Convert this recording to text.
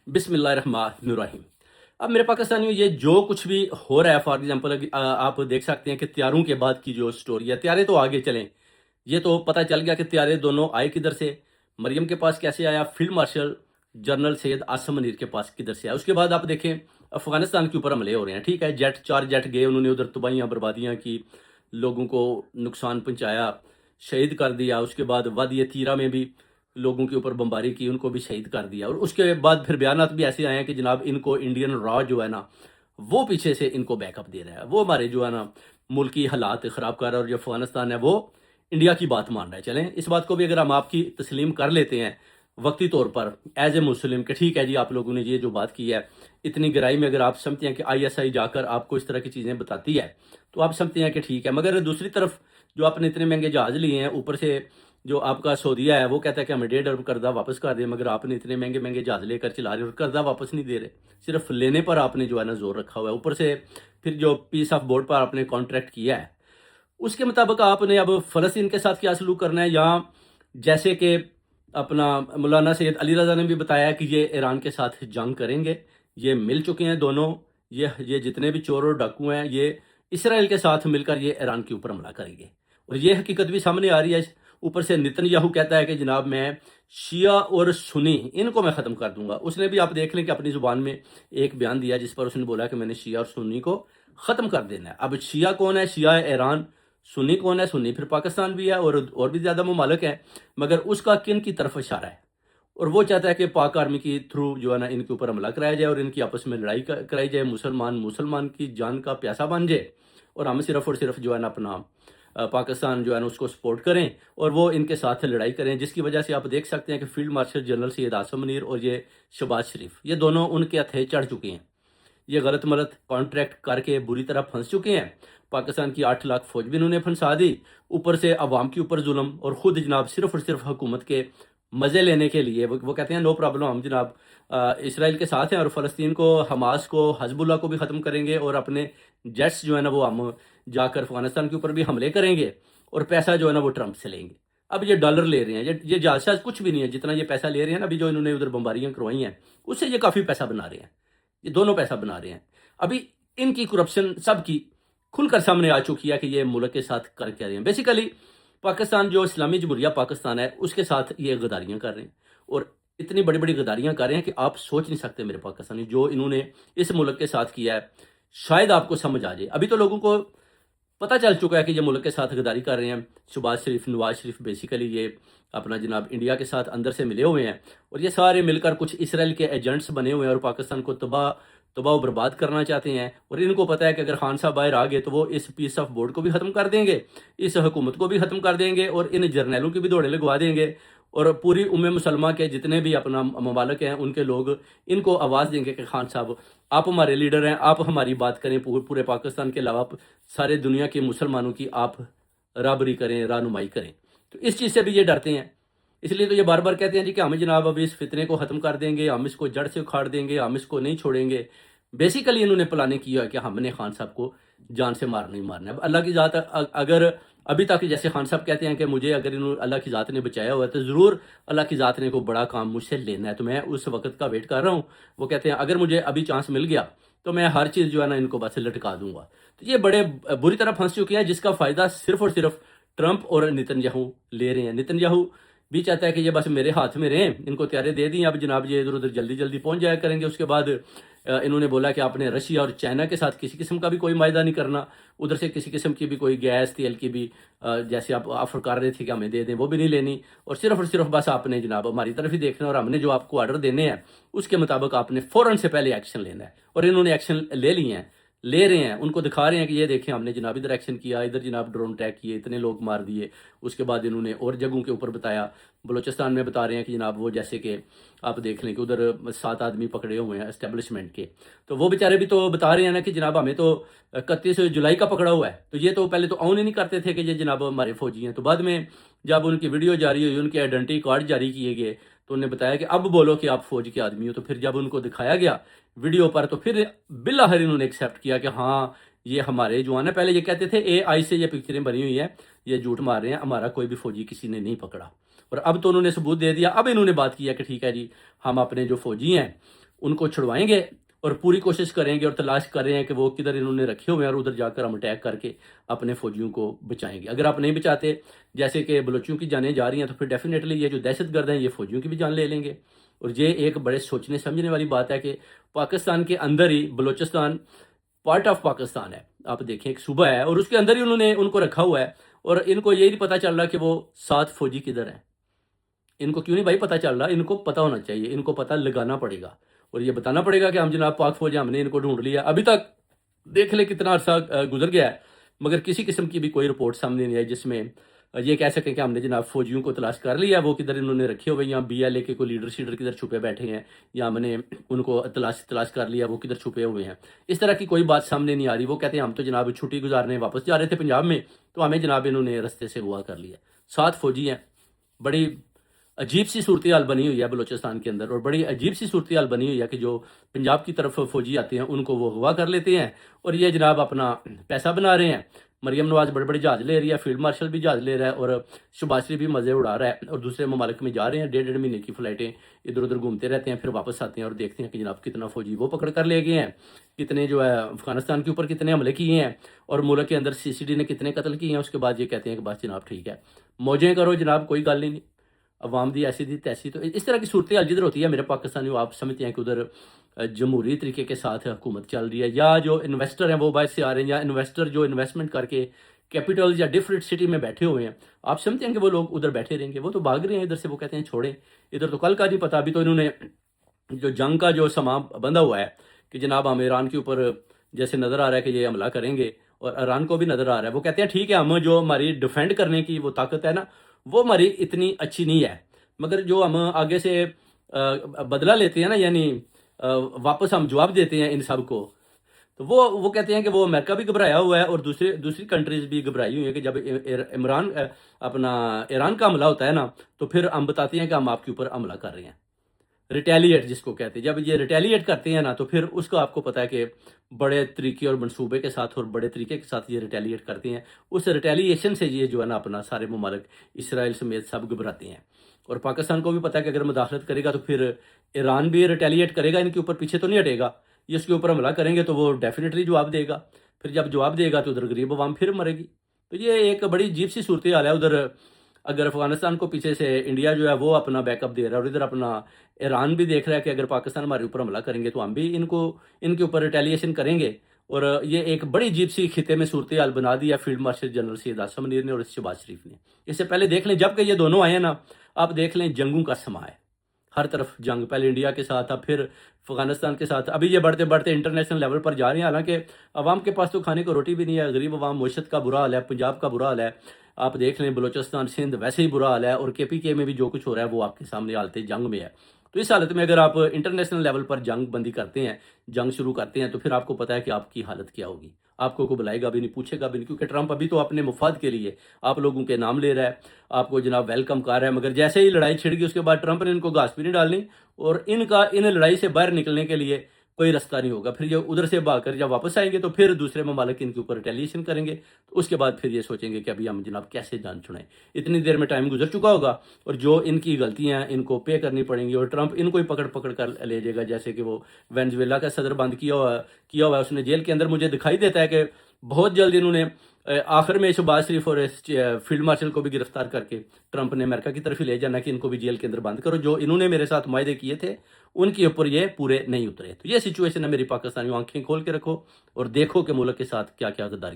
बिस्मिल्लाहिर्रहमानिर्रहीम। अब मेरे पाकिस्तानियों, ये जो कुछ भी हो रहा है, फॉर एग्जांपल आप देख सकते हैं कि त्यारों के बाद की जो स्टोरी है, त्यारे तो आगे चलें, ये तो पता चल गया कि त्यारे दोनों आए किधर से, मरियम के पास कैसे आया, field marshal general Syed Asim Munir के पास किधर से आया। उसके बाद आप देखें अफगानिस्तान के ऊपर हमले हो रहे हैं, ठीक है, चार जेट गए, उन्होंने उधर तबाहियाँ बर्बादियाँ की, लोगों को नुकसान पहुँचाया, शहीद कर दिया। उसके बाद वादी तीरा में भी लोगों के ऊपर बमबारी की, उनको भी शहीद कर दिया। और उसके बाद फिर बयानात भी ऐसे आए हैं कि जनाब इनको इंडियन रॉ जो है ना, वो पीछे से इनको बैकअप दे रहा है, वो हमारे जो है ना मुल्की हालात ख़राब कर रहा है, और जो अफगानिस्तान है वो इंडिया की बात मान रहा है। चलें, इस बात को भी अगर हम आपकी तस्लीम कर लेते हैं वक्ती तौर पर एज ए मुस्लिम कि ठीक है जी, आप लोगों ने ये जो बात की है, इतनी गहराई में अगर आप समझते हैं कि ISI जाकर आपको इस तरह की चीज़ें बताती है, तो आप समझते हैं कि ठीक है। मगर दूसरी तरफ जो आपने इतने महंगे जहाज़ लिए हैं, ऊपर से जो आपका सऊदीया है वो कहता है कि हमें 1.5 अरब कर्जा वापस कर दें, मगर आपने इतने महंगे महंगे जहाज़ लेकर चला रहे हो और कर्जा वापस नहीं दे रहे, सिर्फ लेने पर आपने जो है ना जोर रखा हुआ है। ऊपर से फिर जो पीस ऑफ बोर्ड पर आपने कॉन्ट्रैक्ट किया है, उसके मुताबिक आपने अब फ़लस्तीन के साथ क्या सलूक करना है, या जैसे कि अपना मौलाना सैयद अली रज़ा ने भी बताया कि ये ईरान के साथ जंग करेंगे, ये मिल चुके हैं दोनों, ये जितने भी चोर और डाकू हैं, ये इसराइल के साथ मिलकर ये ईरान के ऊपर हमला करेंगे। और ये हकीकत भी सामने आ रही है। ऊपर से नेतन्याहू कहता है कि जनाब मैं शिया और सुन्नी इनको मैं ख़त्म कर दूंगा। उसने भी आप देख लें कि अपनी ज़ुबान में एक बयान दिया जिस पर उसने बोला कि मैंने शिया और सुन्नी को ख़त्म कर देना है। अब शिया कौन है? शिया है ईरान। सुन्नी कौन है? सुन्नी फिर पाकिस्तान भी है और भी ज़्यादा ममालिक हैं, मगर उसका किन की तरफ इशारा है? और वो चाहता है कि पाक आर्मी के थ्रू जो है ना इनके ऊपर हमला कराया जाए और इनकी आपस में लड़ाई कराई जाए, मुसलमान की जान का प्यासा बन जाए, और हम सिर्फ और सिर्फ जो है ना अपना पाकिस्तान जो है ना उसको सपोर्ट करें और वो इनके साथ लड़ाई करें। जिसकी वजह से आप देख सकते हैं कि field marshal general Syed Asim Munir और ये शहबाज शरीफ, ये दोनों उनके हथे चढ़ चुके हैं। ये गलत मलत कॉन्ट्रैक्ट करके बुरी तरह फंस चुके हैं। पाकिस्तान की 8 लाख फौज भी इन्होंने फंसा दी, ऊपर से अवाम के ऊपर जुल्म, और ख़ुद जनाब सिर्फ और सिर्फ हुकूमत के मज़े लेने के लिए वो कहते हैं नो प्रॉब्लम, हम जनाब इसराइल के साथ हैं और फ़लस्तीन को, हमास को, हजबुल्ला को भी ख़त्म करेंगे, और अपने जेट्स जो है ना वो हम जाकर अफगानिस्तान के ऊपर भी हमले करेंगे, और पैसा जो है ना वो ट्रंप से लेंगे। अब ये डॉलर ले रहे हैं, ये जायज़ कुछ भी नहीं है, जितना ये पैसा ले रहे हैं ना, अभी जो इन्होंने उधर बमबारियाँ करवाई हैं उससे ये काफ़ी पैसा बना रहे हैं, ये दोनों पैसा बना रहे हैं। अभी इनकी करप्शन सबकी खुलकर सामने आ चुकी है कि ये मुल्क के साथ कर क्या रहे हैं। बेसिकली पाकिस्तान जो इस्लामी जमहूरिया पाकिस्तान है उसके साथ ये गद्दारियाँ कर रहे हैं, और इतनी बड़ी बड़ी गद्दारियाँ कर रहे हैं कि आप सोच नहीं सकते मेरे पाकिस्तानी, जो इन्होंने इस मुल्क के साथ किया है शायद आपको समझ आ जाए। अभी तो लोगों को पता चल चुका है कि ये मुल्क के साथ गद्दारी कर रहे हैं। शहबाज शरीफ, नवाज शरीफ, बेसिकली ये अपना जनाब इंडिया के साथ अंदर से मिले हुए हैं, और ये सारे मिलकर कुछ इसराइल के एजेंट्स बने हुए हैं और पाकिस्तान को तबाह तबाह बर्बाद करना चाहते हैं। और इनको पता है कि अगर खान साहब बाहर आ गए तो वो इस पीस ऑफ बोर्ड को भी ख़त्म कर देंगे, इस हुकूमत को भी ख़त्म कर देंगे, और इन जर्नैलों की भी दौड़े लगवा देंगे, और पूरी उम्मे मुसलमा के जितने भी अपना ममालिक हैं उनके लोग इनको आवाज़ देंगे कि खान साहब आप हमारे लीडर हैं, आप हमारी बात करें, पूरे पाकिस्तान के अलावा सारे दुनिया के मुसलमानों की आप राबरी करें, रहनुमाई करें। तो इस चीज़ से भी ये डरते हैं, इसलिए तो ये बार बार कहते हैं जी कि हम जनाब अब इस फितने को ख़त्म कर देंगे, हम इसको जड़ से उखाड़ देंगे, हम इसको नहीं छोड़ेंगे। बेसिकली इन्होंने प्लानिंग किया है कि हमने खान साहब को जान से मारना ही मारना है। अब अल्लाह की ज़ात अगर अभी तक जैसे खान साहब कहते हैं कि मुझे अगर इन्होंने अल्लाह की ज़ात ने बचाया हुआ है तो ज़रूर अल्लाह की ज़ात ने कोई बड़ा काम मुझसे लेना है, तो मैं उस वक्त का वेट कर रहा हूँ। वो कहते हैं अगर मुझे अभी चांस मिल गया तो मैं हर चीज़ जो है ना इनको बस लटका दूंगा। तो ये बड़े बुरी तरह फंस चुके हैं, जिसका फ़ायदा सिर्फ और सिर्फ ट्रंप और नेतन्याहू ले रहे हैं। नेतन्याहू भी चाहता है कि ये बस मेरे हाथ में रहें, इनको तैयारे दे दी, अब जनाब ये इधर उधर जल्दी जल्दी पहुंच जाया करेंगे। उसके बाद इन्होंने बोला कि आपने रशिया और चाइना के साथ किसी किस्म का भी कोई मायदा नहीं करना, उधर से किसी किस्म की भी कोई गैस तेल की भी जैसे आप ऑफर कर रहे थे कि हमें दे दें, वो भी नहीं लेनी, और सिर्फ बस आपने जनाब हमारी तरफ ही देखना, और हमने जो आपको ऑर्डर देने हैं उसके मुताबिक आपने फ़ौरन से पहले एक्शन लेना है। और इन्होंने एक्शन ले लिए हैं, ले रहे हैं, उनको दिखा रहे हैं कि ये देखें हमने जनाब इधर एक्शन किया, इधर जनाब ड्रोन अटैक किए, इतने लोग मार दिए। उसके बाद इन्होंने और जगहों के ऊपर बताया, बलूचिस्तान में बता रहे हैं कि जनाब वो जैसे कि आप देख लें कि उधर 7 आदमी पकड़े हुए हैं एस्टेब्लिशमेंट के, तो वो बेचारे भी तो बता रहे हैं ना कि जनाब हमें तो 31 जुलाई का पकड़ा हुआ है। तो ये तो पहले तो ऑन ही नहीं करते थे कि ये जनाब हमारे फौजी हैं, तो बाद में जब उनकी वीडियो जारी हुई, उनके आइडेंटिटी कार्ड जारी किए गए, तो उन्हें बताया कि अब बोलो कि आप फौज के आदमी हो। तो फिर जब उनको दिखाया गया वीडियो पर, तो फिर बिल्लाहिर इन्होंने एक्सेप्ट किया कि हाँ ये हमारे जवान है। पहले ये कहते थे AI से ये पिक्चरें बनी हुई हैं, ये झूठ मार रहे हैं, हमारा कोई भी फौजी किसी ने नहीं पकड़ा। और अब तो उन्होंने सबूत दे दिया, अब इन्होंने बात किया कि ठीक है जी हम अपने जो फौजी हैं ان کو چھڑوائیں گے اور پوری کوشش کریں گے اور تلاش کر رہے ہیں کہ وہ کدھر انہوں نے رکھے ہوئے ہیں اور ادھر جا کر ہم اٹیک کر کے اپنے فوجیوں کو بچائیں گے۔ اگر آپ نہیں بچاتے، جیسے کہ بلوچیوں کی جانیں جا رہی ہیں، تو پھر ڈیفینیٹلی یہ جو دہشت گرد ہیں یہ فوجیوں کی بھی جان لے لیں گے۔ اور یہ ایک بڑے سوچنے سمجھنے والی بات ہے کہ پاکستان کے اندر ہی بلوچستان پارٹ آف پاکستان ہے، آپ دیکھیں ایک صوبہ ہے، اور اس کے اندر ہی انہوں نے ان کو رکھا ہوا ہے، اور ان کو یہی نہیں پتہ چل رہا کہ وہ 7 فوجی کدھر ہیں۔ ان کو کیوں نہیں بھائی پتہ چل رہا؟ ان کو پتہ ہونا چاہیے، ان کو پتہ لگانا پڑے گا اور یہ بتانا پڑے گا کہ ہم جناب پاک فوج ہیں، ہم نے ان کو ڈھونڈ لیا۔ ابھی تک دیکھ لیں کتنا عرصہ گزر گیا ہے، مگر کسی قسم کی بھی کوئی رپورٹ سامنے نہیں آئی جس میں یہ کہہ سکیں کہ ہم نے جناب فوجیوں کو تلاش کر لیا، وہ کدھر انہوں نے رکھے ہوئے، یا بی ایل اے کے کوئی لیڈر شیڈر کدھر چھپے بیٹھے ہیں، یا ہم نے ان کو تلاش کر لیا وہ کدھر چھپے ہوئے ہیں۔ اس طرح کی کوئی بات سامنے نہیں آ رہی۔ وہ کہتے ہیں ہم تو جناب چھٹی گزارنے واپس جا رہے تھے پنجاب میں، تو ہمیں جناب انہوں نے رستے سے ہوا کر لیا۔ 7 فوجی ہیں۔ بڑی عجیب سی صورتحال بنی ہوئی ہے بلوچستان کے اندر، اور بڑی عجیب سی صورتحال بنی ہوئی ہے کہ جو پنجاب کی طرف فوجی آتے ہیں ان کو وہ اغوا کر لیتے ہیں، اور یہ جناب اپنا پیسہ بنا رہے ہیں۔ مریم نواز بڑے بڑے جہاز لے رہی ہے، فیلڈ مارشل بھی جہاز لے رہا ہے، اور شہباز شریف بھی مزے اڑا رہا ہے، اور دوسرے ممالک میں جا رہے ہیں، 1.5 مہینے کی فلائٹیں ادھر ادھر گھومتے رہتے ہیں، پھر واپس آتے ہیں اور دیکھتے ہیں کہ جناب کتنا فوجی وہ پکڑ کر لے گئے ہیں، کتنے جو ہے افغانستان کے اوپر کتنے حملے کیے ہیں، اور ملک کے اندر CCD نے کتنے قتل کیے ہیں۔ اس کے بعد یہ کہتے ہیں کہ بس جناب ٹھیک ہے، موجیں کرو جناب، کوئی گل نہیں، عوام دی ایسی دی تیسی۔ تو اس طرح کی صورتحال جدھر ہوتی ہے میرے پاکستانی، آپ سمجھتے ہیں کہ ادھر جمہوری طریقے کے ساتھ حکومت چل رہی ہے، یا جو انویسٹر ہیں وہ باہر سے آ رہے ہیں، یا انویسٹر جو انویسٹمنٹ کر کے کیپٹل یا ڈفرینٹ سٹی میں بیٹھے ہوئے ہیں، آپ سمجھتے ہیں کہ وہ لوگ ادھر بیٹھے رہیں گے؟ وہ تو بھاگ رہے ہیں ادھر سے، وہ کہتے ہیں چھوڑیں ادھر، تو کل کا نہیں پتہ۔ ابھی تو انہوں نے جو جنگ کا جو سماں بندھا ہوا ہے کہ جناب ہم ایران کے اوپر جیسے نظر آ رہا ہے کہ یہ حملہ کریں گے، اور ایران کو بھی نظر آ رہا ہے، وہ کہتے ہیں ٹھیک ہے، ہم جو ہماری ڈیفینڈ کرنے کی وہ طاقت ہے نا، وہ ہماری اتنی اچھی نہیں ہے، مگر جو ہم آگے سے بدلہ لیتے ہیں نا، یعنی واپس ہم جواب دیتے ہیں ان سب کو، تو وہ کہتے ہیں کہ وہ امریکہ بھی گھبرایا ہوا ہے، اور دوسری کنٹریز بھی گھبرائی ہوئی ہیں کہ جب ایران کا حملہ ہوتا ہے نا، تو پھر ہم بتاتے ہیں کہ ہم آپ کے اوپر حملہ کر رہے ہیں، ریٹیلیٹ جس کو کہتے ہیں۔ جب یہ ریٹیلیٹ کرتے ہیں نا، تو پھر اس کا آپ کو پتہ ہے کہ بڑے طریقے اور منصوبے کے ساتھ اور بڑے طریقے کے ساتھ یہ ریٹیلیٹ کرتے ہیں۔ اس ریٹیلیشن سے یہ جو ہے نا اپنا سارے ممالک اسرائیل سمیت سب گھبراتے ہیں، اور پاکستان کو بھی پتہ ہے کہ اگر مداخلت کرے گا تو پھر ایران بھی ریٹیلیٹ کرے گا، ان کے اوپر پیچھے تو نہیں ہٹے گا، یہ اس کے اوپر حملہ کریں گے تو وہ ڈیفینیٹلی جواب دے گا، پھر جب جواب دے گا تو ادھر غریب عوام پھر مرے گی۔ تو یہ ایک بڑی عجیب سی صورتحال ہے۔ ادھر اگر افغانستان کو پیچھے سے انڈیا جو ہے وہ اپنا بیک اپ دے رہا ہے، اور ادھر اپنا ایران بھی دیکھ رہا ہے کہ اگر پاکستان ہمارے اوپر حملہ کریں گے تو ہم بھی ان کے اوپر ریٹیلیشن کریں گے، اور یہ ایک بڑی عجیب سی خطے میں صورتحال بنا دی ہے field marshal general Syed Asim Munir نے اور شہباز شریف نے۔ اس سے پہلے دیکھ لیں جب کہ یہ دونوں آئے ہیں نا، آپ دیکھ لیں جنگوں کا سما ہے، ہر طرف جنگ، پہلے انڈیا کے ساتھ، اب پھر افغانستان کے ساتھ، ابھی یہ بڑھتے بڑھتے انٹرنیشنل لیول پر جا رہے ہیں، حالانکہ عوام کے پاس تو کھانے کو روٹی بھی نہیں ہے، غریب عوام، معیشت کا برا حال ہے، پنجاب کا برا حال ہے، آپ دیکھ لیں بلوچستان سندھ ویسے ہی برا حال ہے، اور KPK میں بھی جو کچھ ہو رہا ہے وہ آپ کے سامنے حالت جنگ میں ہے۔ تو اس حالت میں اگر آپ انٹرنیشنل لیول پر جنگ بندی کرتے ہیں، جنگ شروع کرتے ہیں، تو پھر آپ کو پتہ ہے کہ آپ کی حالت کیا ہوگی، آپ کو کوئی بلائے گا بھی نہیں، پوچھے گا بھی نہیں، کیونکہ ٹرمپ ابھی تو اپنے مفاد کے لیے آپ لوگوں کے نام لے رہا ہے، آپ کو جناب ویلکم کر رہا ہے، مگر جیسے ہی لڑائی چھڑ گئی اس کے بعد ٹرمپ نے ان کو گھاس بھی نہیں ڈالنی، اور ان لڑائی سے باہر نکلنے کے لیے کوئی رستہ نہیں ہوگا۔ پھر یہ ادھر سے بھاگ کر جب واپس آئیں گے تو پھر دوسرے ممالک ان کے اوپر ریٹیلیشن کریں گے، تو اس کے بعد پھر یہ سوچیں گے کہ ابھی ہم جناب کیسے جان چھڑائیں۔ اتنی دیر میں ٹائم گزر چکا ہوگا، اور جو ان کی غلطیاں ہیں ان کو پے کرنی پڑیں گی، اور ٹرمپ ان کو ہی پکڑ کر لے جائے گا، جیسے کہ وہ وینزویلا کا صدر بند کیا ہوا ہے اس نے جیل کے اندر۔ مجھے دکھائی دیتا ہے کہ بہت جلد انہوں نے آخر میں شہباز شریف اور فیلڈ مارشل کو بھی گرفتار کر کے ٹرمپ نے امریکہ کی طرف ہی لے جانا کہ ان کو بھی جیل کے اندر بند کرو، جو انہوں نے میرے ساتھ معاہدے کیے تھے ان کے اوپر یہ پورے نہیں اترے۔ تو یہ سچویشن ہے میری پاکستانیوں، آنکھیں کھول کے رکھو اور دیکھو کہ ملک کے ساتھ کیا کیا غداری